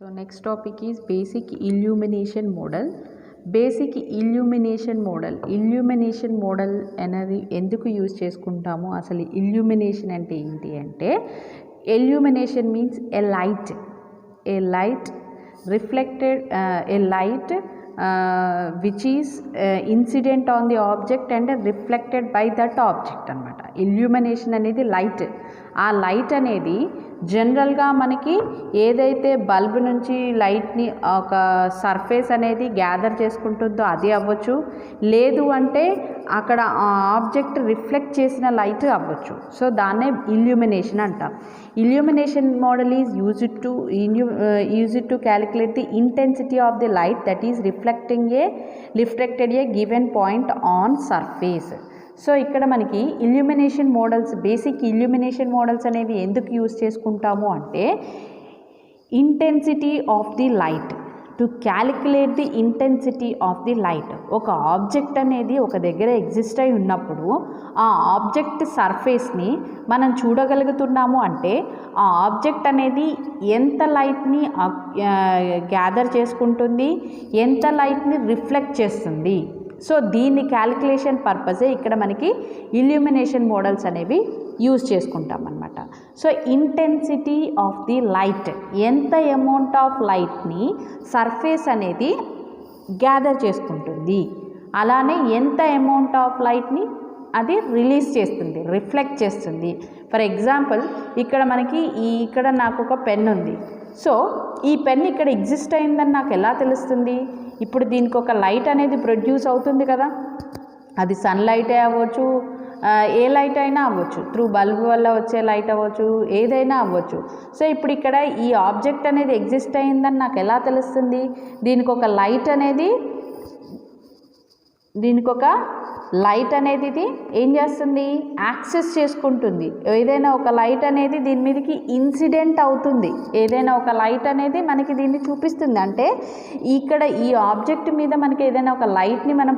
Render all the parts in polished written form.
So next topic is basic illumination model. Basic illumination model అనేది ఎందుకు use చేసుకుంటాము, అసలు ఇల్యూమినేషన్ అంటే ఏంటి అంటే, illumination means A light reflected A light which is incident on the object and reflected by that object అనమాట. Illumination అనేది light. ఆ లైట్ అనేది జనరల్గా మనకి ఏదైతే బల్బ్ నుంచి లైట్ని ఒక సర్ఫేస్ అనేది గ్యాదర్ చేసుకుంటుందో అది అవ్వచ్చు, లేదు అంటే అక్కడ ఆ ఆబ్జెక్ట్ రిఫ్లెక్ట్ చేసిన లైట్ అవ్వచ్చు. సో దాన్నే ఇల్యూమినేషన్ అంటాం. Illumination model is used to calculate the intensity of the light that is reflected a given point on surface. So ఇక్కడ మనకి illumination models, basic illumination models అనేవి ఎందుకు యూజ్ చేసుకుంటాము అంటే, intensity of the light, to calculate the intensity of the light. ఒక object అనేది ఒక దగ్గర ఎగ్జిస్ట్ అయి ఉన్నప్పుడు ఆ ఆబ్జెక్ట్ సర్ఫేస్ని మనం చూడగలుగుతున్నాము అంటే ఆ ఆబ్జెక్ట్ అనేది ఎంత లైట్ని గ్యాదర్ చేసుకుంటుంది, ఎంత లైట్ని రిఫ్లెక్ట్ చేస్తుంది. సో దీన్ని క్యాలిక్యులేషన్ పర్పసే ఇక్కడ మనకి ఇల్యూమినేషన్ మోడల్స్ అనేవి యూజ్ చేసుకుంటాం అన్నమాట. So intensity of the light, ఎంత అమౌంట్ ఆఫ్ లైట్ని సర్ఫేస్ అనేది గ్యాదర్ చేసుకుంటుంది, అలానే ఎంత అమౌంట్ ఆఫ్ లైట్ని అది రిలీజ్ చేస్తుంది, రిఫ్లెక్ట్ చేస్తుంది. ఫర్ ఎగ్జాంపుల్ ఇక్కడ మనకి ఇక్కడ నాకు ఒక పెన్ ఉంది. సో ఈ పెన్ ఇక్కడ ఎగ్జిస్ట్ అయిందని నాకు ఎలా తెలుస్తుంది? ఇప్పుడు దీనికి ఒక లైట్ అనేది ప్రొడ్యూస్ అవుతుంది కదా, అది సన్లైటే అవ్వచ్చు, ఏ లైట్ అయినా అవ్వచ్చు, త్రూ బల్బ్ వల్ల వచ్చే లైట్ అవ్వచ్చు, ఏదైనా అవ్వచ్చు. సో ఇప్పుడు ఇక్కడ ఈ ఆబ్జెక్ట్ అనేది ఎగ్జిస్ట్ అయిందని నాకు ఎలా తెలుస్తుంది? దీనికి ఒక లైట్ అనేది ఇది ఏం చేస్తుంది, యాక్సెస్ చేసుకుంటుంది. ఏదైనా ఒక లైట్ అనేది దీని మీదకి ఇన్సిడెంట్ అవుతుంది, ఏదైనా ఒక లైట్ అనేది మనకి దీన్ని చూపిస్తుంది. అంటే ఇక్కడ ఈ ఆబ్జెక్ట్ మీద మనకి ఏదైనా ఒక లైట్ని మనం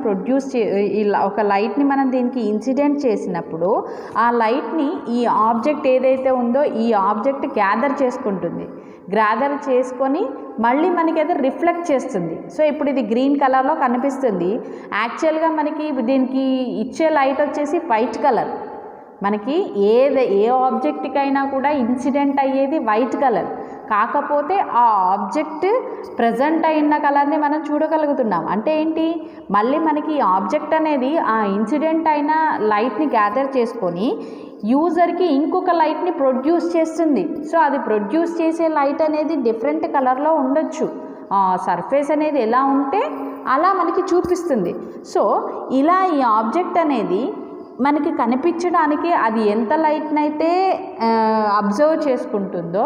ఒక లైట్ని మనం దీనికి ఇన్సిడెంట్ చేసినప్పుడు ఆ లైట్ని ఈ ఆబ్జెక్ట్ ఏదైతే ఉందో ఈ ఆబ్జెక్ట్ గ్యాదర్ చేసుకుంటుంది. గ్యాదర్ చేసుకొని మళ్ళీ మనకి అది రిఫ్లెక్ట్ చేస్తుంది. సో ఇప్పుడు ఇది గ్రీన్ కలర్లో కనిపిస్తుంది. యాక్చువల్గా మనకి దీనికి ఇచ్చే లైట్ వచ్చేసి వైట్ కలర్. మనకి ఏ ఆబ్జెక్ట్కైనా కూడా ఇన్సిడెంట్ అయ్యేది వైట్ కలర్. కాకపోతే ఆ ఆబ్జెక్ట్ ప్రజెంట్ అయిన కలర్ని మనం చూడగలుగుతున్నాం. అంటే ఏంటి, మళ్ళీ మనకి ఆబ్జెక్ట్ అనేది ఆ ఇన్సిడెంట్ అయిన లైట్ని గ్యాదర్ చేసుకొని యూజర్కి ఇంకొక లైట్ని ప్రొడ్యూస్ చేస్తుంది. సో అది ప్రొడ్యూస్ చేసే లైట్ అనేది డిఫరెంట్ కలర్లో ఉండొచ్చు. సర్ఫేస్ అనేది ఎలా ఉంటే అలా మనకి చూపిస్తుంది. సో ఇలా ఈ ఆబ్జెక్ట్ అనేది మనకి కనిపించడానికి అది ఎంత లైట్ని అయితే అబ్జర్వ్ చేసుకుంటుందో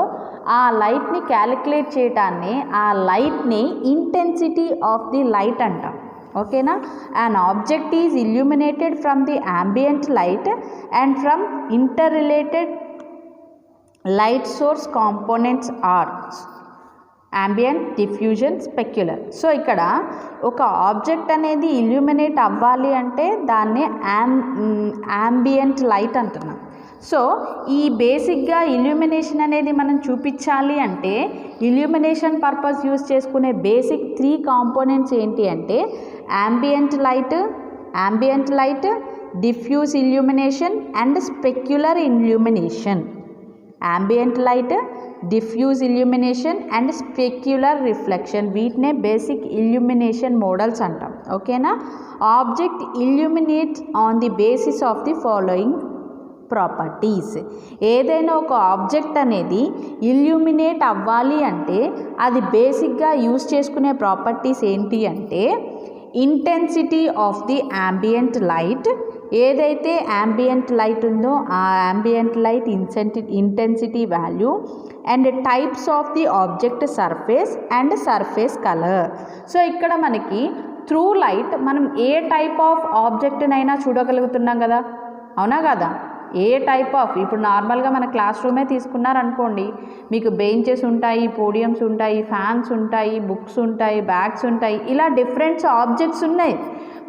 ఆ లైట్ని క్యాలిక్యులేట్ చేయటాన్ని, ఆ లైట్ని ఇంటెన్సిటీ ఆఫ్ ది లైట్ అంటాం. ఓకేనా? an object is illuminated from the ambient light and from interrelated light source components are ambient, diffusion, specular. So ఇక్కడ ఒక ఆబ్జెక్ట్ అనేది ఇల్యూమినేట్ అవ్వాలి అంటే దాన్ని ambient లైట్ అంటున్నాం. సో ఈ బేసిక్గా ఇల్యూమినేషన్ అనేది మనం చూపించాలి అంటే ఇల్యూమినేషన్ పర్పస్ యూజ్ చేసుకునే బేసిక్ 3 కాంపోనెంట్స్ ఏంటి అంటే ambient light, diffuse illumination and specular illumination. ambient light, diffuse illumination and specular reflection, వీటినే బేసిక్ ఇల్యూమినేషన్ మోడల్స్ అంటాం. ఓకేనా? Object illuminates on the basis of the following properties. ఏదైనా ఒక object అనేది illuminate అవ్వాలి అంటే అది బేసిక్గా యూజ్ చేసుకునే ప్రాపర్టీస్ ఏంటి అంటే, intensity of the ambient light, ఏదైతే ambient లైట్ ఉందో ఆ ambient light intensity value, and types of the object surface and surface colour. So ఇక్కడ మనకి త్రూ లైట్ మనం ఏ టైప్ ఆఫ్ ఆబ్జెక్ట్నైనా చూడగలుగుతున్నాం కదా, అవునా కదా? ఏ టైప్ ఆఫ్, ఇప్పుడు నార్మల్గా మన క్లాస్ రూమే తీసుకున్నారనుకోండి, మీకు బెంచెస్ ఉంటాయి, పోడియమ్స్ ఉంటాయి, ఫ్యాన్స్ ఉంటాయి, బుక్స్ ఉంటాయి, బ్యాగ్స్ ఉంటాయి, ఇలా డిఫరెంట్ ఆబ్జెక్ట్స్ ఉన్నాయి.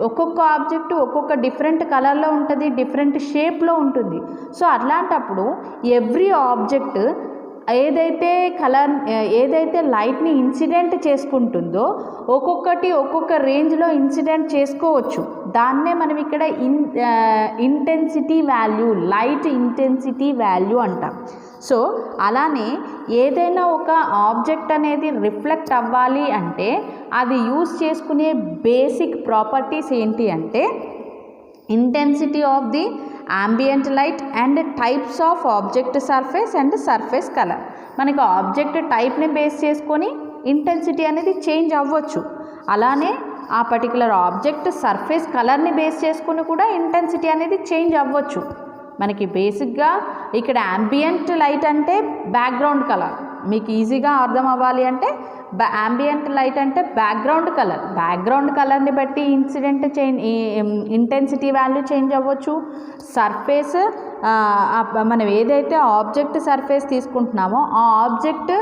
ఒక్కొక్క ఆబ్జెక్టు ఒక్కొక్క డిఫరెంట్ కలర్లో ఉంటుంది, డిఫరెంట్ షేప్లో ఉంటుంది. సో అట్లాంటప్పుడు ఎవ్రీ ఆబ్జెక్ట్ ఏదైతే లైట్ని ఇన్సిడెంట్ చేసుకుంటుందో ఒక్కొక్కటి ఒక్కొక్క రేంజ్లో ఇన్సిడెంట్ చేసుకోవచ్చు. దాన్నే మనం ఇక్కడ intensity value, light intensity value అంటాం. సో అలానే ఏదైనా ఒక ఆబ్జెక్ట్ అనేది రిఫ్లెక్ట్ అవ్వాలి అంటే అది యూజ్ చేసుకునే బేసిక్ ప్రాపర్టీస్ ఏంటి అంటే intensity of the ambient light and types of object surface and surface colour. మనకి ఆబ్జెక్ట్ టైప్ని బేస్ చేసుకొని ఇంటెన్సిటీ అనేది చేంజ్ అవ్వచ్చు. అలానే ఆ పర్టికులర్ ఆబ్జెక్ట్ సర్ఫేస్ కలర్ని బేస్ చేసుకుని కూడా ఇంటెన్సిటీ అనేది చేంజ్ అవ్వచ్చు. మనకి బేసిక్గా ఇక్కడ ambient లైట్ అంటే బ్యాక్గ్రౌండ్ కలర్, మీకు ఈజీగా అర్థం అవ్వాలి అంటే ambient లైట్ అంటే బ్యాక్గ్రౌండ్ కలర్ని బట్టి ఇంటెన్సిటీ వాల్యూ చేంజ్ అవ్వచ్చు. సర్ఫేస్ మనం ఏదైతే ఆబ్జెక్ట్ సర్ఫేస్ తీసుకుంటున్నామో ఆ ఆబ్జెక్ట్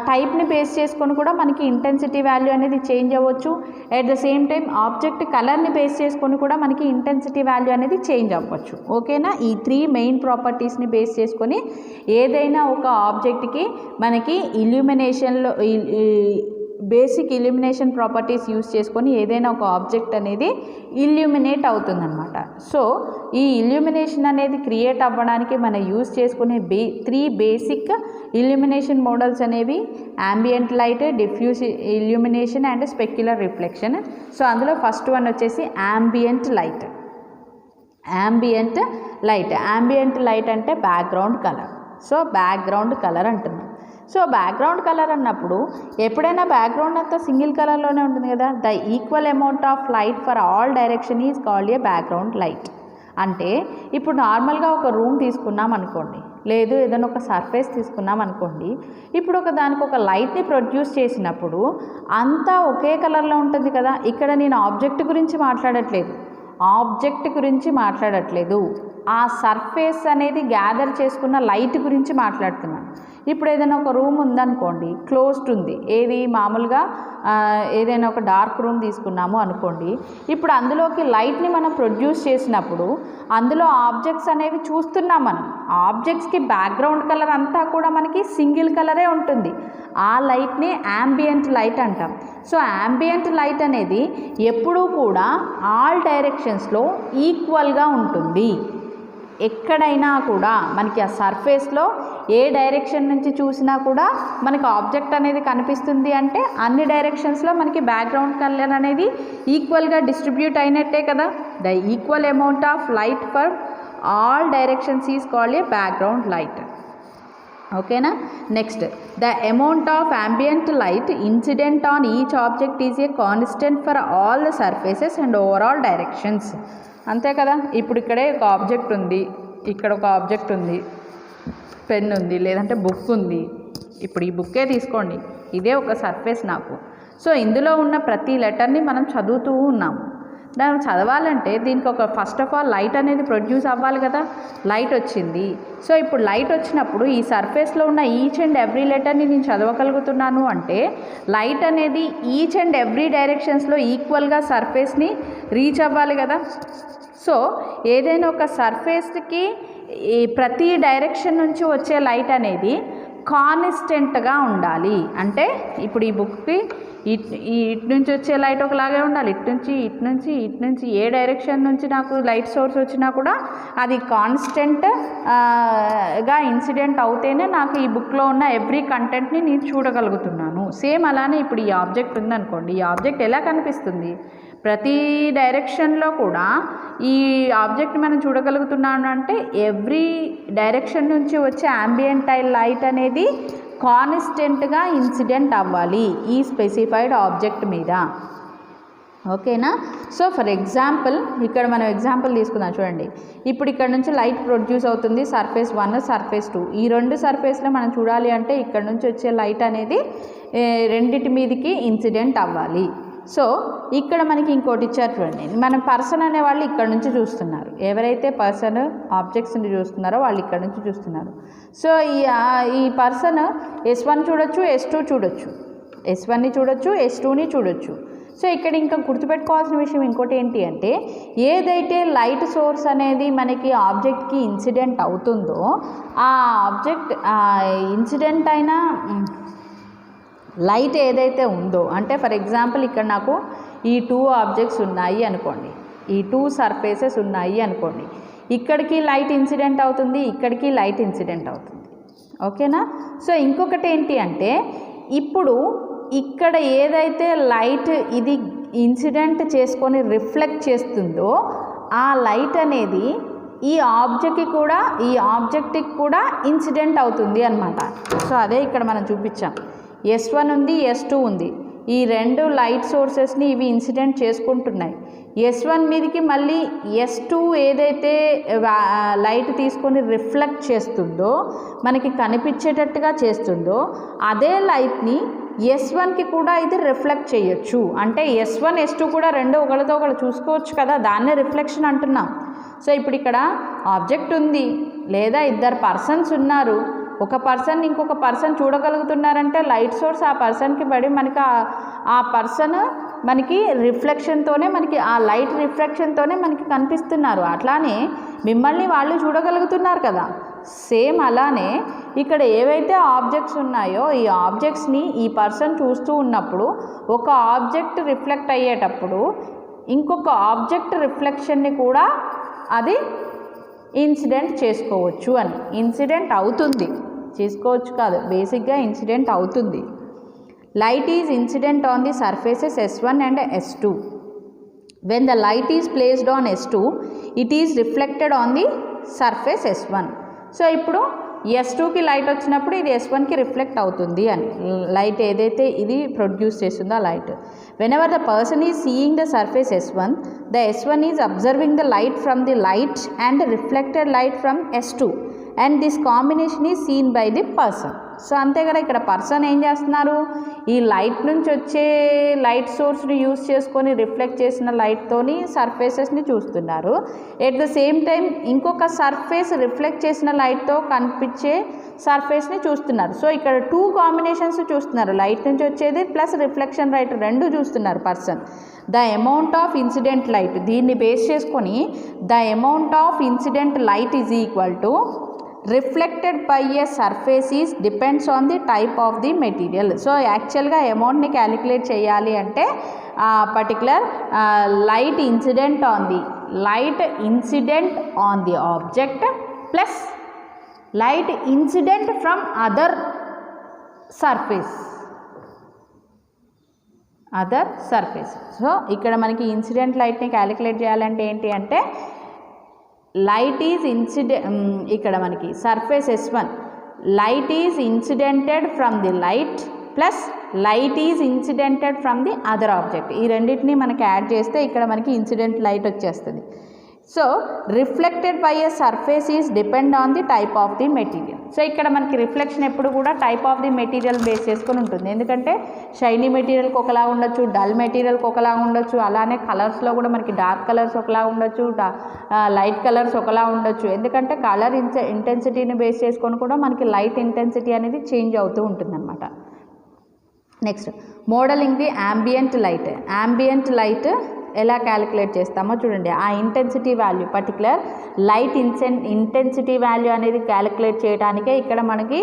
టైప్ని బేస్ చేసుకొని కూడా మనకి ఇంటెన్సిటీ వాల్యూ అనేది చేంజ్ అవ్వచ్చు. At the same time object కలర్ని బేస్ చేసుకొని కూడా మనకి ఇంటెన్సిటీ వాల్యూ అనేది చేంజ్ అవ్వచ్చు. ఓకేనా? ఈ 3 మెయిన్ ప్రాపర్టీస్ని బేస్ చేసుకొని ఏదైనా ఒక ఆబ్జెక్ట్కి మనకి ఇల్యూమినేషన్లో బేసిక్ ఇల్యూమినేషన్ ప్రాపర్టీస్ యూస్ చేసుకొని ఏదైనా ఒక ఆబ్జెక్ట్ అనేది ఇల్యూమినేట్ అవుతుందన్నమాట. సో ఈ ఇల్యూమినేషన్ అనేది క్రియేట్ అవ్వడానికి మనం యూస్ చేసుకునే 3 బేసిక్ ఇల్యూమినేషన్ మోడల్స్ అనేవి ambient light, diffuse illumination and specular reflection. So అందులో ఫస్ట్ వన్ వచ్చేసి ambient లైట్ అంటే background colour. So background colour అంటున్నాం. సో బ్యాక్గ్రౌండ్ కలర్ అన్నప్పుడు ఎప్పుడైనా బ్యాక్గ్రౌండ్ అంతా సింగిల్ కలర్లోనే ఉంటుంది కదా. The equal amount of light for all direction is called a background light. అంటే ఇప్పుడు నార్మల్గా ఒక రూమ్ తీసుకున్నాం అనుకోండి, లేదు ఏదైనా ఒక సర్ఫేస్ తీసుకున్నాం అనుకోండి, ఇప్పుడు దానికి ఒక లైట్ని ప్రొడ్యూస్ చేసినప్పుడు అంతా ఒకే కలర్లో ఉంటుంది కదా. ఇక్కడ నేను ఆబ్జెక్ట్ గురించి మాట్లాడట్లేదు, ఆ సర్ఫేస్ అనేది గ్యాదర్ చేసుకున్న లైట్ గురించి మాట్లాడుతున్నాను. ఇప్పుడు ఏదైనా ఒక రూమ్ ఉందనుకోండి, క్లోజ్డ్ ఉంది, ఏది మామూలుగా ఏదైనా ఒక డార్క్ రూమ్ తీసుకున్నాము అనుకోండి, ఇప్పుడు అందులోకి లైట్ని మనం ప్రొడ్యూస్ చేసినప్పుడు అందులో ఆబ్జెక్ట్స్ అనేవి చూస్తున్నాం. మనం ఆబ్జెక్ట్స్కి బ్యాక్గ్రౌండ్ కలర్ అంతా కూడా మనకి సింగిల్ కలరే ఉంటుంది. ఆ లైట్ని ambient లైట్ అంటాం. సో ambient లైట్ అనేది ఎప్పుడూ కూడా ఆల్ డైరెక్షన్స్లో ఈక్వల్గా ఉంటుంది. ఎక్కడైనా కూడా మనకి ఆ సర్ఫేస్లో ఏ డైరెక్షన్ నుంచి చూసినా కూడా మనకి ఆబ్జెక్ట్ అనేది కనిపిస్తుంది అంటే అన్ని డైరెక్షన్స్లో మనకి బ్యాక్గ్రౌండ్ కలర్ అనేది ఈక్వల్గా డిస్ట్రిబ్యూట్ అయినట్టే కదా. The equal amount of light for all directions is called a background light. ఓకేనా? Next, the amount of ambient light incident on each object is a constant for all the surfaces and overall directions. అంతే కదా. ఇప్పుడు ఇక్కడే ఒక object ఉంది, ఇక్కడ ఒక object ఉంది, పెన్ ఉంది, లేదంటే బుక్ ఉంది. ఇప్పుడు ఈ బుక్కే తీసుకోండి, ఇదే ఒక సర్ఫేస్ నాకు. సో ఇందులో ఉన్న ప్రతి లెటర్ని మనం చదువుతూ ఉన్నాము. దాన్ని చదవాలంటే దీనికి ఒక ఫస్ట్ ఆఫ్ ఆల్ లైట్ అనేది ప్రొడ్యూస్ అవ్వాలి కదా. లైట్ వచ్చింది. సో ఇప్పుడు లైట్ వచ్చినప్పుడు ఈ సర్ఫేస్లో ఉన్న ఈచ్ అండ్ ఎవ్రీ లెటర్ని నేను చదవగలుగుతున్నాను అంటే లైట్ అనేది ఈచ్ అండ్ ఎవ్రీ డైరెక్షన్స్లో ఈక్వల్గా సర్ఫేస్ని రీచ్ అవ్వాలి కదా. సో ఏదైనా ఒక సర్ఫేస్కి ప్రతి డైరెక్షన్ నుంచి వచ్చే లైట్ అనేది కాన్స్టెంట్గా ఉండాలి. అంటే ఇప్పుడు ఈ బుక్కి ఇటు నుంచి వచ్చే లైట్ ఒకలాగే ఉండాలి, ఇటు నుంచి ఏ డైరెక్షన్ నుంచి నాకు లైట్ సోర్స్ వచ్చినా కూడా అది కాన్స్టెంట్గా ఇన్సిడెంట్ అవుతేనే నాకు ఈ బుక్లో ఉన్న ఎవ్రీ కంటెంట్ని నేను చూడగలుగుతున్నాను. సేమ్ అలానే ఇప్పుడు ఈ ఆబ్జెక్ట్ ఉందనుకోండి, ఈ ఆబ్జెక్ట్ ఎలా కనిపిస్తుంది? ప్రతి డైరెక్షన్లో కూడా ఈ ఆబ్జెక్ట్ మనం చూడగలుగుతున్నాను అంటే ఎవ్రీ డైరెక్షన్ నుంచి వచ్చే ambient లైట్ అనేది కాన్స్టెంట్గా ఇన్సిడెంట్ అవ్వాలి ఈ స్పెసిఫైడ్ ఆబ్జెక్ట్ మీద. ఓకేనా? సో ఫర్ ఎగ్జాంపుల్ ఇక్కడ మనం ఎగ్జాంపుల్ తీసుకుందాం. చూడండి, ఇప్పుడు ఇక్కడ నుంచి లైట్ ప్రొడ్యూస్ అవుతుంది, సర్ఫేస్ 1, సర్ఫేస్ 2. ఈ 2 సర్ఫేస్లో మనం చూడాలి అంటే ఇక్కడ నుంచి వచ్చే లైట్ అనేది రెండిటి మీదకి ఇన్సిడెంట్ అవ్వాలి. సో ఇక్కడ మనకి ఇంకోటి ఇచ్చారు చూడండి, మన పర్సన్ అనేవాళ్ళు ఇక్కడ నుంచి చూస్తున్నారు. ఎవరైతే పర్సన్ ఆబ్జెక్ట్స్ని చూస్తున్నారో వాళ్ళు ఇక్కడ నుంచి చూస్తున్నారు. సో ఈ పర్సన్ S1 చూడొచ్చు, S2 చూడొచ్చు, S1ని చూడొచ్చు, S2ని చూడొచ్చు. సో ఇక్కడ ఇంకా గుర్తుపెట్టుకోవాల్సిన విషయం ఇంకోటి ఏంటి అంటే, ఏదైతే లైట్ సోర్స్ అనేది మనకి ఆబ్జెక్ట్కి ఇన్సిడెంట్ అవుతుందో ఆ ఆబ్జెక్ట్ ఇన్సిడెంట్ అయిన లైట్ ఏదైతే ఉందో, అంటే ఫర్ ఎగ్జాంపుల్ ఇక్కడ నాకు ఈ 2 ఆబ్జెక్ట్స్ ఉన్నాయి అనుకోండి, ఈ 2 సర్ఫేసెస్ ఉన్నాయి అనుకోండి, ఇక్కడికి లైట్ ఇన్సిడెంట్ అవుతుంది, ఇక్కడికి లైట్ ఇన్సిడెంట్ అవుతుంది. ఓకేనా? సో ఇంకొకటి ఏంటి అంటే, ఇప్పుడు ఇక్కడ ఏదైతే లైట్ ఇది ఇన్సిడెంట్ చేసుకొని రిఫ్లెక్ట్ చేస్తుందో ఆ లైట్ అనేది ఈ ఆబ్జెక్ట్కి కూడా ఇన్సిడెంట్ అవుతుంది అన్నమాట. సో అదే ఇక్కడ మనం చూపించాం. S1 ఉంది, S2 ఉంది. ఈ 2 లైట్ సోర్సెస్ని ఇవి ఇన్సిడెంట్ చేసుకుంటున్నాయి. S1 మీదకి మళ్ళీ S2 ఏదైతే లైట్ తీసుకొని రిఫ్లెక్ట్ చేస్తుందో, మనకి కనిపించేటట్టుగా చేస్తుందో, అదే లైట్ని S1కి కూడా ఇది రిఫ్లెక్ట్ చేయొచ్చు. అంటే S1 S2 కూడా రెండు ఒకరితో ఒకరు చూసుకోవచ్చు కదా, దాన్నే రిఫ్లెక్షన్ అంటున్నాం. సో ఇప్పుడు ఇక్కడ ఆబ్జెక్ట్ ఉంది, లేదా 2 పర్సన్స్ ఉన్నారు, ఒక పర్సన్ ఇంకొక పర్సన్ చూడగలుగుతున్నారంటే లైట్ సోర్స్ ఆ పర్సన్కి పడి మనకి ఆ పర్సన్ మనకి రిఫ్లెక్షన్తోనే, మనకి ఆ లైట్ రిఫ్లెక్షన్తోనే మనకి కనిపిస్తున్నారు. అట్లానే మిమ్మల్ని వాళ్ళు చూడగలుగుతున్నారు కదా. సేమ్ అలానే ఇక్కడ ఏవైతే ఆబ్జెక్ట్స్ ఉన్నాయో ఈ ఆబ్జెక్ట్స్ని ఈ పర్సన్ చూస్తూ ఉన్నప్పుడు ఒక ఆబ్జెక్ట్ రిఫ్లెక్ట్ అయ్యేటప్పుడు ఇంకొక ఆబ్జెక్ట్ రిఫ్లెక్షన్ని కూడా అది ఇన్సిడెంట్ చేసుకోవచ్చు అని. ఇన్సిడెంట్ అవుతుంది, చేసుకోవచ్చు కాదు, బేసిక్గా ఇన్సిడెంట్ అవుతుంది. Light is incident on the surfaces S1 and S2. When the light is placed on S2, it is reflected on the surface S1. So ఇప్పుడు S2కి లైట్ వచ్చినప్పుడు ఇది S1కి రిఫ్లెక్ట్ అవుతుంది అని. లైట్ ఏదైతే ఇది ప్రొడ్యూస్ చేస్తుందో ఆ light. Whenever the person is seeing the surface S1, the S1 is observing the light from the light and reflected light from S2, and this combination is seen by the person. So అంతే కదా, ఇక్కడ person ఏం చేస్తున్నారు, ఈ light నుంచి వచ్చే light సోర్స్ని use చేసుకొని reflect చేసిన లైట్తోని సర్ఫేసెస్ని చూస్తున్నారు. ఎట్ ద సేమ్ టైం ఇంకొక సర్ఫేస్ రిఫ్లెక్ట్ చేసిన లైట్తో కనిపించే సర్ఫేస్ని చూస్తున్నారు. సో ఇక్కడ 2 కాంబినేషన్స్ చూస్తున్నారు, లైట్ నుంచి వచ్చేది ప్లస్ రిఫ్లెక్షన్ లైట్ రెండు చూస్తున్నారు person. The amount of incident light, దీన్ని బేస్ చేసుకొని the amount of incident light is equal to reflected by a surface is depends on the type of the material. So యాక్చువల్గా అమౌంట్ని calculate చేయాలి అంటే particular light incident on the object plus light incident from other surface. So ఇక్కడ మనకి incident లైట్ని calculate చేయాలంటే ఏంటి అంటే, లైట్ ఈజ్ ఇక్కడ మనకి surface S1 light is incidented from the light plus light is incidented from the other object. ఈ రెండింటిని మనకి యాడ్ చేస్తే ఇక్కడ మనకి ఇన్సిడెంట్ లైట్ వచ్చేస్తుంది. So reflected by a surface is depend on the type of the material. So ఇక్కడ మనకి reflection ఎప్పుడు కూడా type of the material base చేసుకొని ఉంటుంది. ఎందుకంటే షైనీ మెటీరియల్కి ఒకలా ఉండొచ్చు, డల్ మెటీరియల్కి ఒకలా ఉండొచ్చు, అలానే కలర్స్లో కూడా మనకి డార్క్ కలర్స్ ఒకలా ఉండొచ్చు, లైట్ కలర్స్ ఒకలా ఉండొచ్చు. ఎందుకంటే కలర్ ఇంటెన్సిటీని బేస్ చేసుకొని కూడా మనకి లైట్ ఇంటెన్సిటీ అనేది చేంజ్ అవుతూ ఉంటుంది అన్నమాట. Next modelling the ambient light ఎలా క్యాలిక్యులేట్ చేస్తామో చూడండి. ఆ intensity value, particular light intensity value అనేది క్యాలిక్యులేట్ చేయడానికే ఇక్కడ మనకి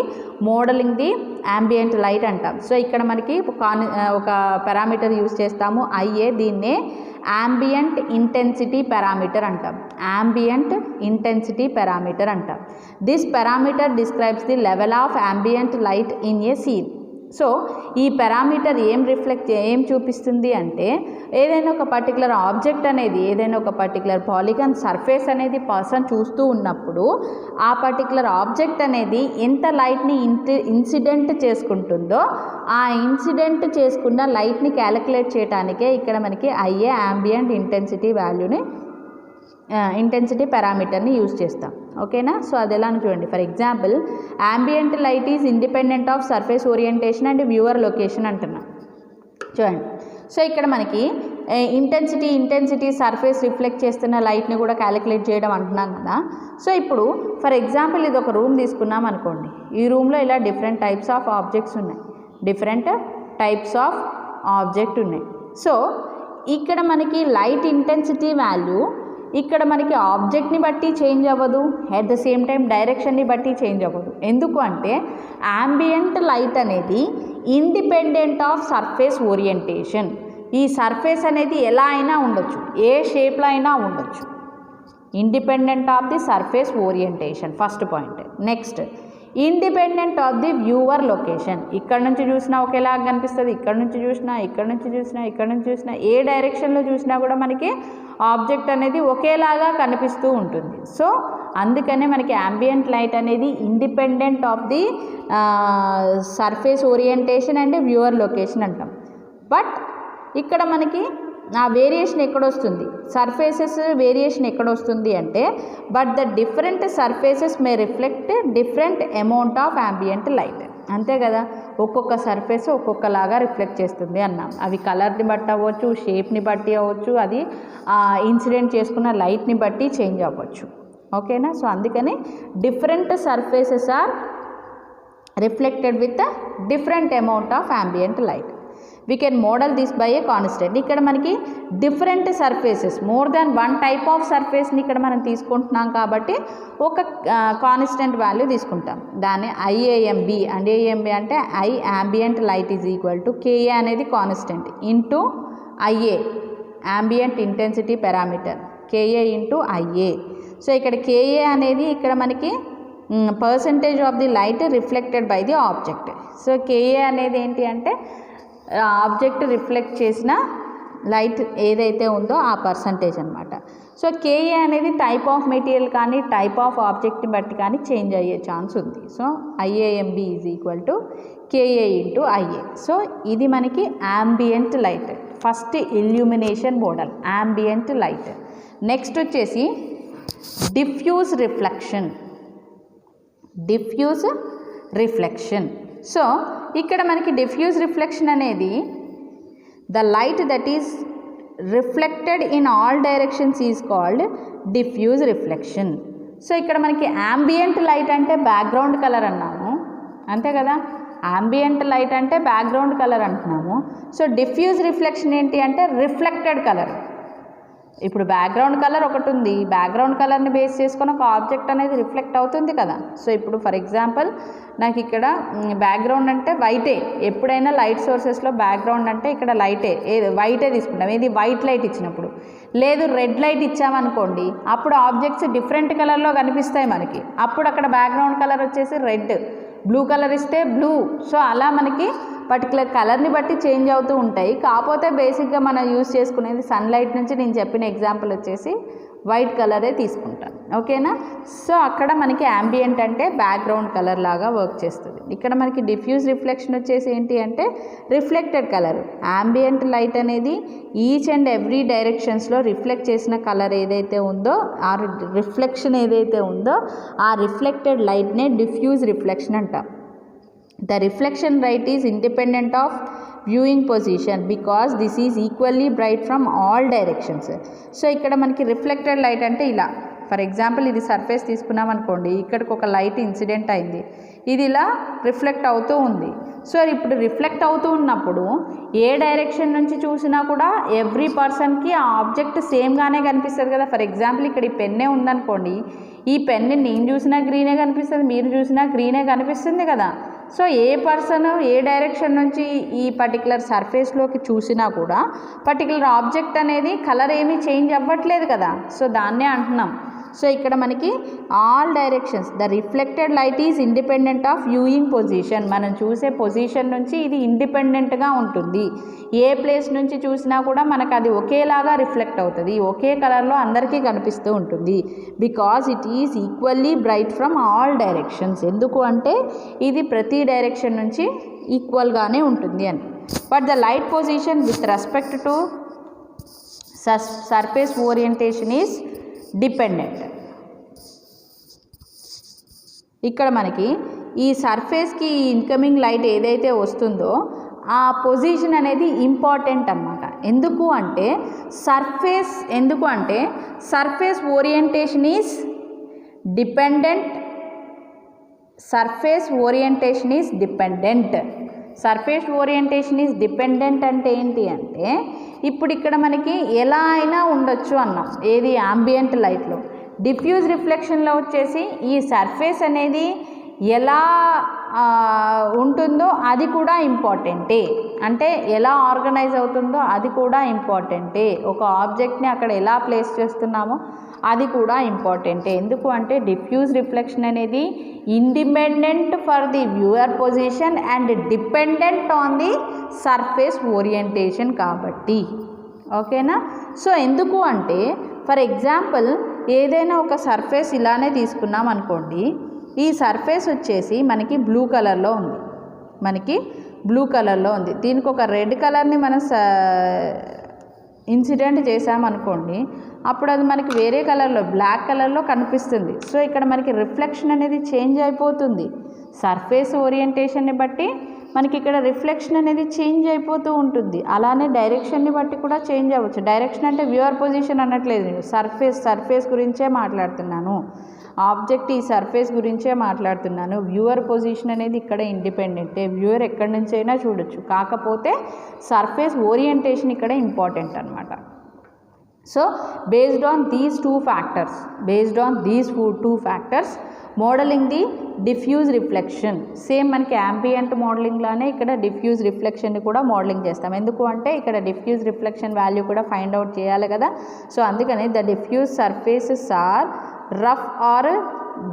మోడలింగ్ ది యాంబియంట్ లైట్ అంటాం. సో ఇక్కడ మనకి ఒక పారామీటర్ యూజ్ చేస్తాము IA, దీన్నే యాంబియంట్ ఇంటెన్సిటీ పారామీటర్ అంటాం. This parameter describes the level of ambient light in a scene. So ఈ పారామీటర్ ఏం చూపిస్తుంది అంటే, ఏదైనా ఒక పర్టికులర్ ఆబ్జెక్ట్ అనేది, ఏదైనా ఒక పర్టికులర్ పాలిగాన్ సర్ఫేస్ అనేది పర్సన్ చూస్తూ ఉన్నప్పుడు ఆ పర్టికులర్ ఆబ్జెక్ట్ అనేది ఎంత లైట్ని ఇన్సిడెంట్ చేసుకుంటుందో ఆ ఇన్సిడెంట్ చేసుకున్న లైట్ని క్యాలిక్యులేట్ చేయడానికే ఇక్కడ మనకి IA యాంబియంట్ ఇంటెన్సిటీ పారామీటర్ని యూజ్ చేస్తాం. ఓకేనా? సో అది ఎలా చూడండి. For example, ambient light is independent of surface orientation and viewer location అంటున్నాం. చూడండి, సో ఇక్కడ మనకి ఇంటెన్సిటీ సర్ఫేస్ రిఫ్లెక్ట్ చేస్తున్న లైట్ని కూడా క్యాలిక్యులేట్ చేయడం అంటున్నాం కదా. సో ఇప్పుడు ఫర్ ఎగ్జాంపుల్ ఇది ఒక రూమ్ తీసుకున్నాం అనుకోండి. ఈ రూమ్లో ఇలా డిఫరెంట్ టైప్స్ ఆఫ్ ఆబ్జెక్ట్స్ ఉన్నాయి. సో ఇక్కడ మనకి లైట్ ఇంటెన్సిటీ వాల్యూ ఇక్కడ మనకి ఆబ్జెక్ట్ని బట్టి చేంజ్ అవ్వదు, అట్ ద సేమ్ టైం డైరెక్షన్ని బట్టి చేంజ్ అవ్వదు. ఎందుకు అంటే యాంబియంట్ లైట్ అనేది ఇండిపెండెంట్ ఆఫ్ సర్ఫేస్ ఓరియంటేషన్. ఈ సర్ఫేస్ అనేది ఎలా అయినా ఉండొచ్చు, ఏ షేప్లో అయినా ఉండొచ్చు, independent of the surface orientation, first point. Next independent of the viewer location. ఇక్కడ నుంచి చూసినా ఒకేలాగా కనిపిస్తుంది, ఇక్కడ నుంచి చూసినా, ఇక్కడ నుంచి చూసినా, ఇక్కడ నుంచి చూసినా, ఏ డైరెక్షన్లో చూసినా కూడా మనకి ఆబ్జెక్ట్ అనేది ఒకేలాగా కనిపిస్తూ ఉంటుంది. సో అందుకనే మనకి యాంబియంట్ లైట్ అనేది independent of the surface orientation and viewer location అంటాం. బట్ ఇక్కడ మనకి ఆ వేరియేషన్ ఎక్కడొస్తుంది, సర్ఫేసెస్ వేరియేషన్ ఎక్కడొస్తుంది అంటే but the different surfaces May reflect different amount of ambient light. అంతే కదా, ఒక్కొక్క సర్ఫేస్ ఒక్కొక్కలాగా రిఫ్లెక్ట్ చేస్తుంది అన్నాం. అవి కలర్ని బట్టి అవ్వచ్చు, షేప్ని బట్టి అవ్వచ్చు, అది ఇన్సిడెంట్ చేసుకున్న లైట్ని బట్టి చేంజ్ అవ్వచ్చు. ఓకేనా. సో అందుకని different surfaces are reflected with different amount of ambient light. We can model this by a constant. ఇక్కడ మనకి different surfaces, more than one type of సర్ఫేస్ని ఇక్కడ మనం తీసుకుంటున్నాం కాబట్టి ఒక కాన్స్టెంట్ వాల్యూ తీసుకుంటాం. దాన్ని ఐఏఎంబి అంటే ఏఎంబి అంటే I ambient light is equal to KA అనేది constant into IA ambient intensity parameter, KA into IA. So ఇక్కడ కేఏ అనేది ఇక్కడ మనకి percentage of the light reflected by the object. So KA అనేది ఏంటి అంటే ఆబ్జెక్ట్ రిఫ్లెక్ట్ చేసిన లైట్ ఏదైతే ఉందో ఆ పర్సంటేజ్ అనమాట. సో కేఏ అనేది టైప్ ఆఫ్ మెటీరియల్ కానీ టైప్ ఆఫ్ ఆబ్జెక్ట్ని బట్టి కానీ చేంజ్ అయ్యే ఛాన్స్ ఉంది. So IAMB is equal to KA into IA. So ఇది మనకి ambient light, first illumination model ambient light. Next వచ్చేసి diffuse reflection. Diffuse reflection. So ఇక్కడ మనకి డిఫ్యూజ్ రిఫ్లెక్షన్ అనేది the light that is reflected in all directions is called diffuse reflection. So ఇక్కడ మనకి ambient light అంటే background colour అన్నాము, అంతే కదా, యాంబియంట్ లైట్ అంటే బ్యాక్గ్రౌండ్ కలర్ అంటున్నాము. సో డిఫ్యూజ్ రిఫ్లెక్షన్ ఏంటి అంటే రిఫ్లెక్టెడ్ కలర్. ఇప్పుడు బ్యాక్గ్రౌండ్ కలర్ ఒకటి ఉంది, బ్యాక్గ్రౌండ్ కలర్ని బేస్ చేసుకొని ఒక ఆబ్జెక్ట్ అనేది రిఫ్లెక్ట్ అవుతుంది కదా. సో ఇప్పుడు ఫర్ ఎగ్జాంపుల్ నాకు ఇక్కడ బ్యాక్గ్రౌండ్ అంటే వైటే, ఎప్పుడైనా లైట్ సోర్సెస్లో బ్యాక్గ్రౌండ్ అంటే ఇక్కడ లైటే, వైటే తీసుకుంటాం. ఇది వైట్ లైట్ ఇచ్చినప్పుడు, లేదు రెడ్ లైట్ ఇచ్చామనుకోండి అప్పుడు ఆబ్జెక్ట్స్ డిఫరెంట్ కలర్లో కనిపిస్తాయి మనకి. అప్పుడు అక్కడ బ్యాక్గ్రౌండ్ కలర్ వచ్చేసి రెడ్, బ్లూ కలర్ ఇస్తే బ్లూ. సో అలా మనకి పర్టికులర్ కలర్ని బట్టి చేంజ్ అవుతూ ఉంటాయి. కాకపోతే బేసిక్గా మనం యూస్ చేసుకునేది సన్లైట్ నుంచి నేను చెప్పిన ఎగ్జాంపుల్ వచ్చేసి వైట్ కలరే తీసుకుంటాను. ఓకేనా. సో అక్కడ మనకి యాంబియంట్ అంటే బ్యాక్గ్రౌండ్ కలర్ లాగా వర్క్ చేస్తుంది. ఇక్కడ మనకి డిఫ్యూజ్ రిఫ్లెక్షన్ వచ్చేసి ఏంటి అంటే రిఫ్లెక్టెడ్ కలర్. యాంబియంట్ లైట్ అనేది ఈచ్ అండ్ ఎవ్రీ డైరెక్షన్స్లో రిఫ్లెక్ట్ చేసిన కలర్ ఏదైతే ఉందో ఆ రిఫ్లెక్షన్ ఏదైతే ఉందో ఆ రిఫ్లెక్టెడ్ లైట్నే డిఫ్యూజ్ రిఫ్లెక్షన్ అంటాం. The reflection rate is independent of viewing position because this is equally bright from all directions. So ఇక్కడ మనకి రిఫ్లెక్టెడ్ లైట్ అంటే ఇలా, ఫర్ ఎగ్జాంపుల్ ఇది సర్ఫేస్ తీసుకున్నాం అనుకోండి, ఇక్కడికి ఒక లైట్ ఇన్సిడెంట్ అయింది, ఇది ఇలా రిఫ్లెక్ట్ అవుతూ ఉంది. సో ఇప్పుడు రిఫ్లెక్ట్ అవుతూ ఉన్నప్పుడు ఏ డైరెక్షన్ నుంచి చూసినా కూడా ఎవ్రీ పర్సన్కి ఆ ఆబ్జెక్ట్ సేమ్గానే కనిపిస్తుంది కదా. ఫర్ ఎగ్జాంపుల్ ఇక్కడ ఈ పెన్నే ఉందనుకోండి, ఈ పెన్ని నేను చూసినా గ్రీనే కనిపిస్తుంది, మీరు చూసినా గ్రీనే కనిపిస్తుంది కదా. సో ఏ పర్సన్ ఏ డైరెక్షన్ నుంచి ఈ పర్టికులర్ సర్ఫేస్లోకి చూసినా కూడా పర్టికులర్ ఆబ్జెక్ట్ అనేది కలర్ ఏమీ చేంజ్ అవ్వట్లేదు కదా. సో దాన్నే అంటున్నాం. సో ఇక్కడ మనకి all directions the reflected light is independent of viewing position. మనం చూసే పొజిషన్ నుంచి ఇది ఇండిపెండెంట్గా ఉంటుంది. ఏ ప్లేస్ నుంచి చూసినా కూడా మనకు అది ఒకేలాగా రిఫ్లెక్ట్ అవుతుంది, ఒకే కలర్లో అందరికీ కనిపిస్తూ ఉంటుంది. Because it is equally bright from all directions. ఎందుకు అంటే ఇది ప్రతి డైరెక్షన్ నుంచి ఈక్వల్గానే ఉంటుంది అని. But the light position with respect to surface orientation is dependent. ఇక్కడ మనకి ఈ సర్ఫేస్కి ఇన్కమింగ్ లైట్ ఏదైతే వస్తుందో ఆ పొజిషన్ అనేది ఇంపార్టెంట్ అన్నమాట. ఎందుకు అంటే surface orientation is dependent. Surface orientation is dependent అంటే ఏంటి అంటే ఇప్పుడు ఇక్కడ మనకి ఎలా అయినా ఉండొచ్చు అన్నాం, ఏది యాంబియంట్ లైట్లో. డిఫ్యూజ్ రిఫ్లెక్షన్లో వచ్చేసి ఈ సర్ఫేస్ అనేది ఎలా ఉంటుందో అది కూడా ఇంపార్టెంటే, అంటే ఎలా ఆర్గనైజ్ అవుతుందో అది కూడా ఇంపార్టెంటే, ఒక ఆబ్జెక్ట్ని అక్కడ ఎలా ప్లేస్ చేస్తున్నామో అది కూడా ఇంపార్టెంటే. ఎందుకు అంటే డిఫ్యూజ్ రిఫ్లెక్షన్ అనేది independent for the viewer position and dependent on the surface orientation కాబట్టి. ఓకేనా? సో ఎందుకు అంటే ఫర్ ఎగ్జాంపుల్ ఏదైనా ఒక సర్ఫేస్ ఇలానే తీసుకున్నాం అనుకోండి, ఈ సర్ఫేస్ వచ్చేసి మనకి బ్లూ కలర్లో ఉంది, దీనికి ఒక రెడ్ కలర్ని మనం ఇన్సిడెంట్ చేసామనుకోండి, అప్పుడు అది మనకి వేరే కలర్లో బ్లాక్ కలర్లో కనిపిస్తుంది. సో ఇక్కడ మనకి రిఫ్లెక్షన్ అనేది చేంజ్ అయిపోతుంది. సర్ఫేస్ ఓరియంటేషన్ని బట్టి మనకి ఇక్కడ రిఫ్లెక్షన్ అనేది చేంజ్ అయిపోతూ ఉంటుంది. అలానే డైరెక్షన్ని బట్టి కూడా చేంజ్ అవ్వచ్చు. డైరెక్షన్ అంటే వ్యూయర్ పొజిషన్ అనట్లేదు, నేను సర్ఫేస్ గురించే మాట్లాడుతున్నాను, ఆబ్జెక్ట్ ఈ సర్ఫేస్ గురించే మాట్లాడుతున్నాను. వ్యూయర్ పొజిషన్ అనేది ఇక్కడ ఇండిపెండెంటే, వ్యూయర్ ఎక్కడి నుంచి అయినా చూడొచ్చు, కాకపోతే సర్ఫేస్ ఓరియంటేషన్ ఇక్కడ ఇంపార్టెంట్ అనమాట. So based on these two factors modelling the diffuse reflection. Same మనకి యాంబియంట్ మోడలింగ్లానే ఇక్కడ డిఫ్యూజ్ రిఫ్లెక్షన్ని కూడా మోడలింగ్ చేస్తాం. ఎందుకు అంటే ఇక్కడ డిఫ్యూజ్ రిఫ్లెక్షన్ వాల్యూ కూడా ఫైండ్ అవుట్ చేయాలి కదా. సో అందుకని the diffuse surfaces are rough or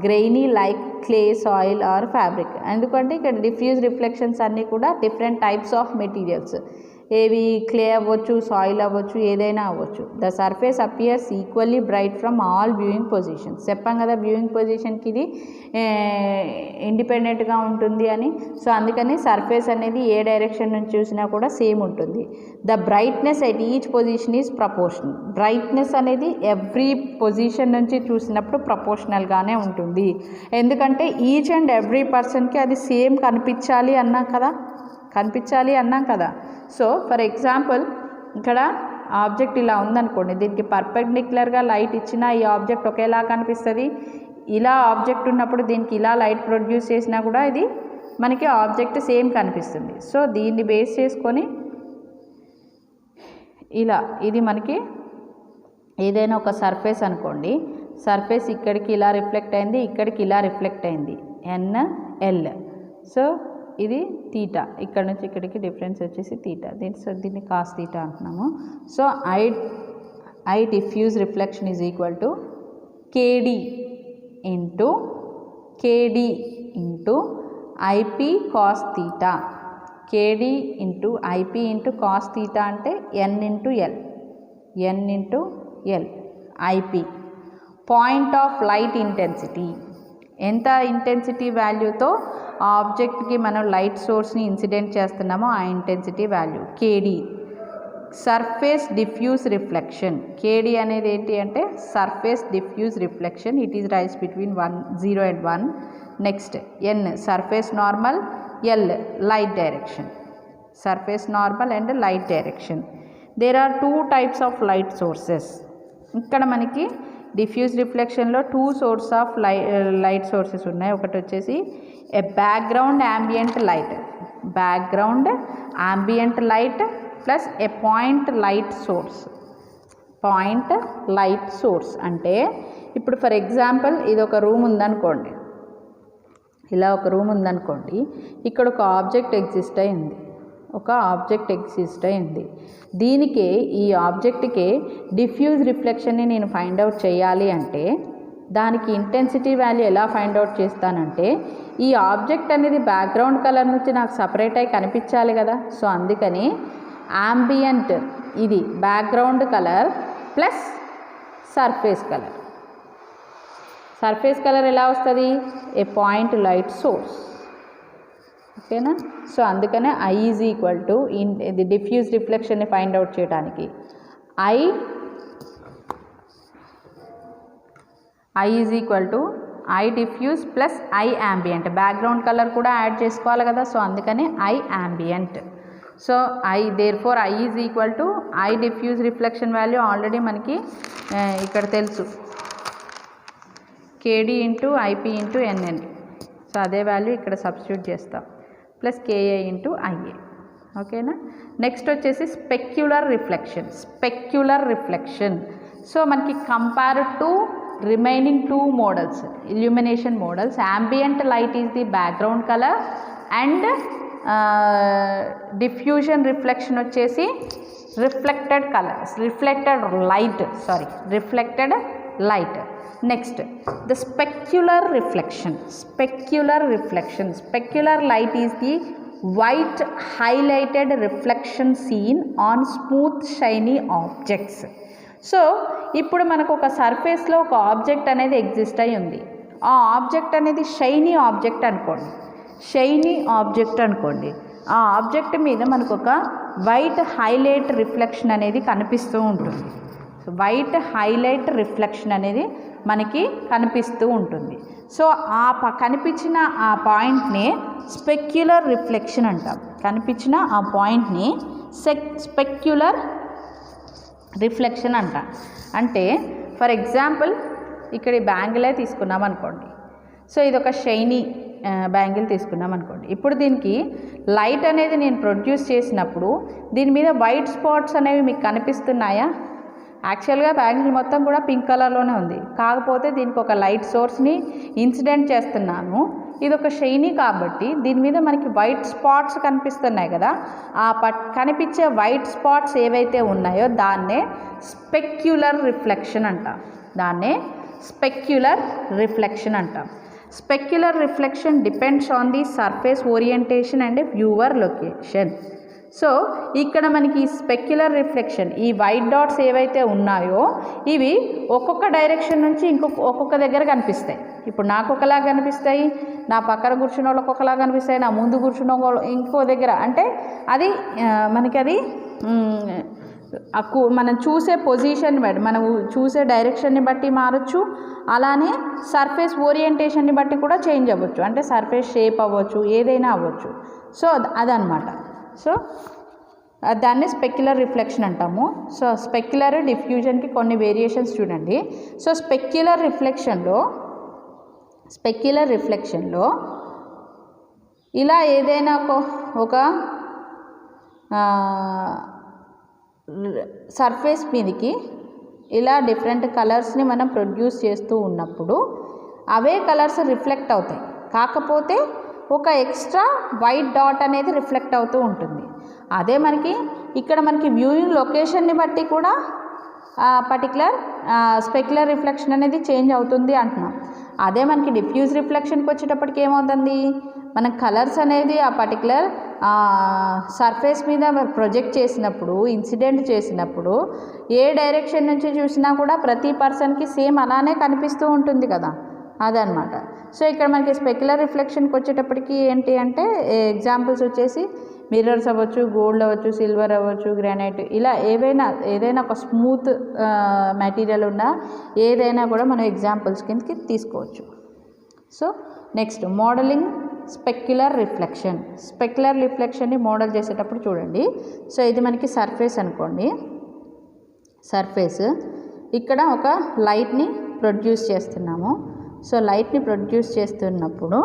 grainy like clay, soil or fabric. ఎందుకంటే ఇక్కడ డిఫ్యూజ్ రిఫ్లెక్షన్స్ అన్నీ కూడా డిఫరెంట్ టైప్స్ ఆఫ్ మెటీరియల్స్, ఏవి క్లే అవ్వచ్చు, సాయిల్ అవ్వచ్చు, ఏదైనా అవ్వచ్చు. The surface appears equally bright from all viewing positions. చెప్పాం కదా వ్యూయింగ్ పొజిషన్కి ఇది ఇండిపెండెంట్గా ఉంటుంది అని. సో అందుకని సర్ఫేస్ అనేది ఏ డైరెక్షన్ నుంచి చూసినా కూడా సేమ్ ఉంటుంది. The brightness at each position is proportional. Brightness అనేది ఎవ్రీ పొజిషన్ నుంచి చూసినప్పుడు ప్రపోర్షనల్గానే ఉంటుంది. ఎందుకంటే ఈచ్ అండ్ ఎవ్రీ పర్సన్కి అది సేమ్ కనిపించాలి అన్నాం కదా. సో ఫర్ ఎగ్జాంపుల్ ఇక్కడ ఆబ్జెక్ట్ ఇలా ఉందనుకోండి, దీనికి పర్పెండిక్యులర్గా లైట్ ఇచ్చినా ఈ ఆబ్జెక్ట్ ఒకేలా కనిపిస్తుంది. ఇలా ఆబ్జెక్ట్ ఉన్నప్పుడు దీనికి ఇలా లైట్ ప్రొడ్యూస్ చేసినా కూడా ఇది మనకి ఆబ్జెక్ట్ సేమ్ కనిపిస్తుంది. సో దీన్ని బేస్ చేసుకొని ఇలా ఇది మనకి ఏదైనా ఒక సర్ఫేస్ అనుకోండి, సర్ఫేస్ ఇక్కడికి ఇలా రిఫ్లెక్ట్ అయింది, ఇక్కడికి ఇలా రిఫ్లెక్ట్ అయింది, ఎన్ఎల్. సో ఇది తీటా, ఇక్కడ నుంచి ఇక్కడికి డిఫరెన్స్ వచ్చేసి తీటా, దీన్ని కాస్ తీటా అంటున్నాము. So I diffuse reflection is equal to KD into IP cos theta. KD into IP into cos theta అంటే N into L IP. Point of light intensity, ఎంత intensity వాల్యూతో ఆ ఆబ్జెక్ట్కి మనం light సోర్స్ని incident చేస్తున్నామో ఆ intensity value KD. Surface diffuse reflection, KD అనేది ఏంటి అంటే surface diffuse reflection. It is rise between 0 and 1. Next N surface normal, L light direction. Surface normal and light direction. There are 2 types of light sources. ఇక్కడ మనకి diffuse రిఫ్లెక్షన్లో 2 sources of light sources ఉన్నాయి. ఒకటి వచ్చేసి a background ambient light plus a point light source. అంటే ఇప్పుడు for example ఇది ఒక రూమ్ ఉందనుకోండి, ఇలా ఒక రూమ్ ఉందనుకోండి, ఇక్కడ ఒక ఆబ్జెక్ట్ ఎగ్జిస్ట్ అయింది. దీనికి ఈ ఆబ్జెక్ట్కి డిఫ్యూజ్ రిఫ్లెక్షన్ని నేను ఫైండ్ అవుట్ చేయాలి అంటే దానికి ఇంటెన్సిటీ వాల్యూ ఎలా ఫైండ్ అవుట్ చేస్తానంటే ఈ ఆబ్జెక్ట్ అనేది బ్యాక్గ్రౌండ్ కలర్ నుంచి నాకు సపరేట్ అయి కనిపించాలి కదా. సో అందుకని యాంబియంట్ ఇది background colour plus surface colour ఎలా వస్తుంది? A point light source. ఓకేనా? సో అందుకనే ఐ ఈజ్ ఈక్వల్ టు ఇది డిఫ్యూజ్ రిఫ్లెక్షన్ని ఫైండ్ అవుట్ చేయడానికి I is equal to I diffuse plus I ambient. Background colour కూడా యాడ్ చేసుకోవాలి కదా. సో అందుకని I ambient. So therefore I is equal to I diffuse reflection value already మనకి ఇక్కడ తెలుసు, KD into IP into NN. So అదే value ఇక్కడ substitute చేస్తాం. Plus KA into IA. ఓకేనా. నెక్స్ట్ వచ్చేసి స్పెక్యులర్ రిఫ్లెక్షన్. సో మనకి compare to remaining 2 models, illumination models, ambient light is the background color and diffusion reflection వచ్చేసి reflected light. Next, the specular reflection. Specular light is the white highlighted reflection seen on smooth shiny objects. So ఇప్పుడు మనకు ఒక సర్ఫేస్లో ఒక object అనేది exist అయి ఉంది. ఆ object అనేది షైనీ ఆబ్జెక్ట్ అనుకోండి. ఆ ఆబ్జెక్ట్ మీద మనకు ఒక వైట్ హైలైట్ రిఫ్లెక్షన్ అనేది కనిపిస్తూ ఉంటుంది. వైట్ హైలైట్ రిఫ్లెక్షన్ అనేది మనకి కనిపిస్తూ ఉంటుంది. సో ఆ కనిపించిన ఆ పాయింట్ని స్పెక్యులర్ రిఫ్లెక్షన్ అంటాం. కనిపించిన ఆ పాయింట్ని స్పెక్యులర్ రిఫ్లెక్షన్ అంట. అంటే ఫర్ ఎగ్జాంపుల్ ఇక్కడ ఈ బ్యాంగిలే తీసుకున్నాం అనుకోండి. సో ఇది ఒక షైనీ బ్యాంగిల్ తీసుకున్నాం అనుకోండి. ఇప్పుడు దీనికి లైట్ అనేది నేను ప్రొడ్యూస్ చేసినప్పుడు దీని మీద వైట్ స్పాట్స్ అనేవి మీకు కనిపిస్తున్నాయా? యాక్చువల్గా బ్యాంగిల్ మొత్తం కూడా పింక్ కలర్లోనే ఉంది. కాకపోతే దీనికి ఒక లైట్ సోర్స్ని ఇన్సిడెంట్ చేస్తున్నాను. ఇది ఒక షైనీ కాబట్టి దీని మీద మనకి వైట్ స్పాట్స్ కనిపిస్తున్నాయి కదా. ఆ కనిపించే వైట్ స్పాట్స్ ఏవైతే ఉన్నాయో దాన్నే స్పెక్యులర్ రిఫ్లెక్షన్ అంటాం. Specular reflection depends on the surface orientation and viewer location. So ఇక్కడ మనకి స్పెక్యులర్ రిఫ్లెక్షన్, ఈ వైట్ డాట్స్ ఏవైతే ఉన్నాయో ఇవి ఒక్కొక్క డైరెక్షన్ నుంచి ఒక్కొక్క దగ్గర కనిపిస్తాయి. ఇప్పుడు నాకు ఒకలా కనిపిస్తాయి, నా పక్కన కూర్చున్న వాళ్ళకి ఒకలా కనిపిస్తాయి, నా ముందు కూర్చున్న వాళ్ళు ఇంకో దగ్గర. అంటే అది మనకి అది మనం చూసే పొజిషన్ బట్టి, మనం చూసే డైరెక్షన్ని బట్టి మారచ్చు. అలానే సర్ఫేస్ ఓరియంటేషన్ని బట్టి కూడా చేంజ్ అవ్వచ్చు. అంటే సర్ఫేస్ షేప్ అవ్వచ్చు, ఏదైనా అవ్వచ్చు. సో అదనమాట. సో దాన్ని స్పెక్యులర్ రిఫ్లెక్షన్ అంటాము. సో స్పెక్యులర్ డిఫ్యూజన్కి కొన్ని వేరియేషన్స్ చూడండి. సో స్పెక్యులర్ రిఫ్లెక్షన్లో ఇలా ఏదైనా ఒక సర్ఫేస్ మీదకి ఇలా డిఫరెంట్ కలర్స్ని మనం ప్రొడ్యూస్ చేస్తూ ఉన్నప్పుడు అవే కలర్స్ రిఫ్లెక్ట్ అవుతాయి. కాకపోతే ఒక ఎక్స్ట్రా వైట్ డాట్ అనేది రిఫ్లెక్ట్ అవుతూ ఉంటుంది. అదే మనకి ఇక్కడ మనకి వ్యూయింగ్ లొకేషన్ని బట్టి కూడా పర్టికులర్ స్పెక్యులర్ రిఫ్లెక్షన్ అనేది చేంజ్ అవుతుంది అంటున్నాం. అదే మనకి డిఫ్యూజ్ రిఫ్లెక్షన్కి వచ్చేటప్పటికి ఏమవుతుంది, మన కలర్స్ అనేది ఆ పర్టికులర్ సర్ఫేస్ మీద ప్రొజెక్ట్ చేసినప్పుడు, ఇన్సిడెంట్ చేసినప్పుడు ఏ డైరెక్షన్ నుంచి చూసినా కూడా ప్రతి పర్సన్కి సేమ్ అలానే కనిపిస్తూ ఉంటుంది కదా, అదనమాట. సో ఇక్కడ మనకి స్పెక్యులర్ రిఫ్లెక్షన్కి వచ్చేటప్పటికి ఏంటి అంటే ఎగ్జాంపుల్స్ వచ్చేసి మిర్రర్స్ అవ్వచ్చు, గోల్డ్ అవ్వచ్చు, సిల్వర్ అవ్వచ్చు, గ్రానైట్, ఇలా ఏదైనా ఒక స్మూత్ మెటీరియల్ ఉన్న ఏదైనా కూడా మనం ఎగ్జాంపుల్స్ కిందకి తీసుకోవచ్చు. సో నెక్స్ట్ మోడలింగ్ స్పెక్యులర్ రిఫ్లెక్షన్ని మోడల్ చేసేటప్పుడు చూడండి. సో ఇది మనకి సర్ఫేస్ అనుకోండి. సర్ఫేస్ ఇక్కడ ఒక లైట్ని ప్రొడ్యూస్ చేస్తున్నాము. సో లైట్ని ప్రొడ్యూస్ చేస్తున్నప్పుడు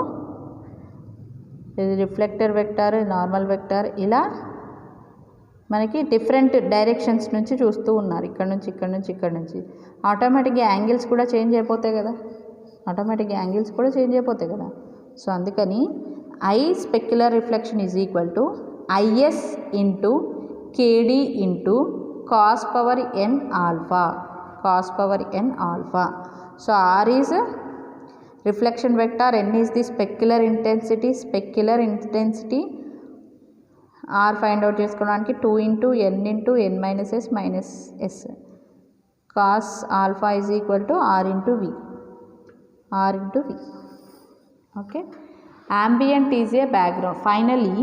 ఇది రిఫ్లెక్టర్ వెక్టార్, నార్మల్ వెక్టార్, ఇలా మనకి డిఫరెంట్ డైరెక్షన్స్ నుంచి చూస్తూ ఉన్నారు. ఇక్కడ నుంచి ఆటోమేటిక్గా యాంగిల్స్ కూడా చేంజ్ అయిపోతాయి కదా. సో అందుకని I specular reflection is equal to IS into KD into cos power N alpha. So R is reflection vector, N is the specular intensity, R find out చేసుకోవడానికి 2 into N into N minus S minus S. Cos alpha is equal to R into V. Okay. ambient is a background. Finally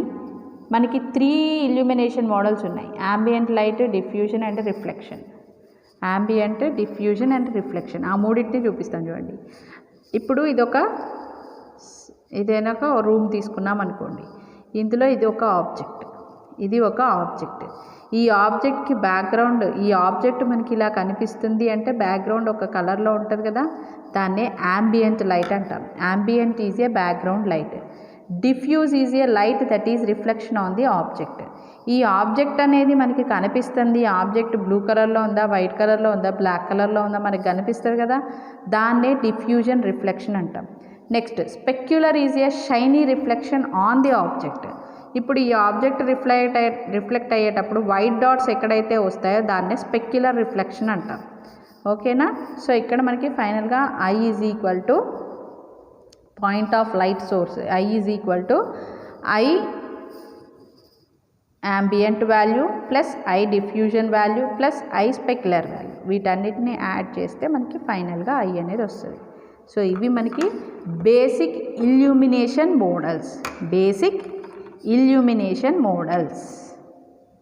మనకి 3 illumination models ఉన్నాయి. ambient light, diffusion and reflection. ambient, diffusion and reflection, ఆ మూడింటిని చూపిస్తాను చూడండి. ఇప్పుడు ఇదేనా ఒక room తీసుకున్నాం అనుకోండి. ఇందులో ఇది ఒక ఆబ్జెక్ట్. ఈ ఆబ్జెక్ట్కి బ్యాక్గ్రౌండ్, ఈ ఆబ్జెక్ట్ మనకి ఇలా కనిపిస్తుంది అంటే బ్యాక్గ్రౌండ్ ఒక కలర్లో ఉంటుంది కదా, దాన్నే ambient లైట్ అంటాం. ambient is a background light. Diffuse is a light that is reflection on the object. ఈ ఆబ్జెక్ట్ అనేది మనకి కనిపిస్తుంది, ఆబ్జెక్ట్ బ్లూ కలర్లో ఉందా, వైట్ కలర్లో ఉందా, బ్లాక్ కలర్లో ఉందా మనకి కనిపిస్తుంది కదా, దాన్నే డిఫ్యూజన్ రిఫ్లెక్షన్ అంటాం. Next specular is a shiny reflection on the object. ఇప్పుడు ఈ ఆబ్జెక్ట్ రిఫ్లెక్ట్ అయ్యేటప్పుడు వైట్ డాట్స్ ఎక్కడైతే వస్తాయో దాన్నే స్పెక్యులర్ రిఫ్లెక్షన్ అంటాం. ఓకేనా. సో ఇక్కడ మనకి ఫైనల్గా I is equal to point of light source, I is equal to I ambient value plus I diffusion value plus I specular value, వీటన్నిటిని యాడ్ చేస్తే మనకి ఫైనల్గా ఐ అనేది వస్తుంది. సో ఇవి మనకి బేసిక్ ఇల్యూమినేషన్ మోడల్స్.